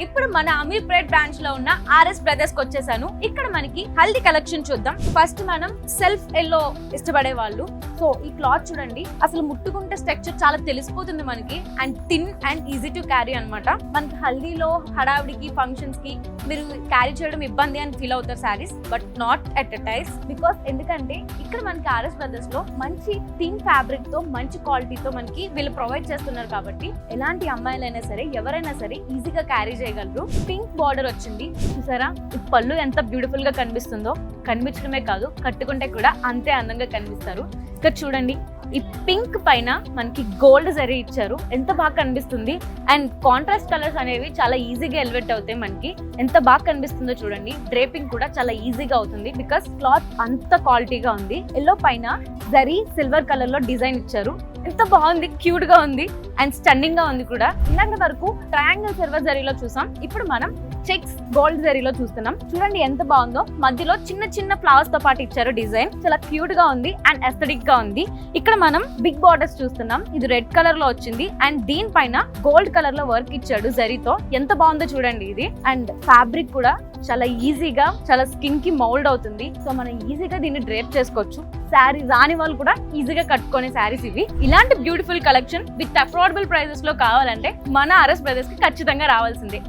ఇప్పుడు మన అమీర్పేట్ బ్రాంచ్ లో ఉన్న ఆర్ఎస్ బ్రదర్స్ కి వచ్చేసాను. ఇక్కడ మనకి హల్దీ కలెక్షన్ చూద్దాం. ఫస్ట్ మనం సెల్ఫ్ ఎల్లో ఇష్టపడే వాళ్ళు, సో ఈ క్లాత్ చూడండి, అసలు ముట్టుకుంటే స్ట్రక్చర్ చాలా తెలిసిపోతుంది మనకి. And thin and easy to carry అన్నమాట. మనకి హల్దీలో హడావిడికి ఫంక్షన్స్ కి మీరు క్యారీ చేయడం ఇబ్బంది అని ఫీల్ అవుతారు sarees, but not at a ties. Because ఎందుకంటే ఇక్కడ మనకి ఆర్ఎస్ బ్రదర్స్ లో మంచి థిన్ ఫ్యాబ్రిక్ తో మంచి క్వాలిటీతో మనకి వీళ్ళు ప్రొవైడ్ చేస్తున్నారు కాబట్టి ఎలాంటి అమ్మాయిలైనా సరే ఎవరైనా సరే ఈజీగా క్యారీ చేయగలరు. పింక్ బార్డర్ వచ్చింది చూసారా, ఈ పళ్ళు ఎంత బ్యూటిఫుల్ గా కనిపిస్తుందో. కనిపించడమే కాదు, కట్టుకుంటే కూడా అంతే అందంగా కనిపిస్తారు. ఇక్కడ చూడండి, ఈ పింక్ పైన మనకి గోల్డ్ జరీ ఇచ్చారు, ఎంత బాగా కనిపిస్తుంది. అండ్ కాంట్రాస్ట్ కలర్స్ అనేవి చాలా ఈజీగా ఎలివేట్ అవుతాయి మనకి. ఎంత బాగా కనిపిస్తుందో చూడండి. డ్రేపింగ్ కూడా చాలా ఈజీగా అవుతుంది బికాస్ క్లాత్ అంత క్వాలిటీగా ఉంది. ఎల్లో పైన జరీ సిల్వర్ కలర్ లో డిజైన్ ఇచ్చారు, ఎంత బాగుంది, క్యూట్ గా ఉంది అండ్ స్టన్నింగ్ గా ఉంది కూడా. ఇలాంటి వరకు ట్రయాంగిల్ సిల్వర్ జరీలో చూసాం, ఇప్పుడు మనం చెక్స్ గోల్డ్ జరీలో చూస్తున్నాం. చూడండి ఎంత బాగుందో, మధ్యలో చిన్న చిన్న ఫ్లవర్స్ తో పాటు ఇచ్చారు డిజైన్, చాలా క్యూట్ గా ఉంది అండ్ ఎస్థెటిక్ గా ఉంది. ఇక్కడ మనం బిగ్ బార్డర్స్ చూస్తున్నాం, ఇది రెడ్ కలర్ లో వచ్చింది అండ్ దీనిపైన గోల్డ్ కలర్ లో వర్క్ ఇచ్చాడు జరీతో, ఎంత బాగుందో చూడండి ఇది. అండ్ ఫ్యాబ్రిక్ కూడా చాలా ఈజీగా చాలా స్కిన్ కి మౌల్డ్ అవుతుంది, సో మనం ఈజీగా దీన్ని డ్రేప్ చేసుకోవచ్చు. శారీ రాని వాళ్ళు కూడా ఈజీగా కట్టుకునే శారీస్ ఇవి. ఇలాంటి beautiful collection with affordable prices లో కావాలంటే మన ఆర్ఎస్ బ్రదర్స్ కి ఖచ్చితంగా రావాల్సిందే.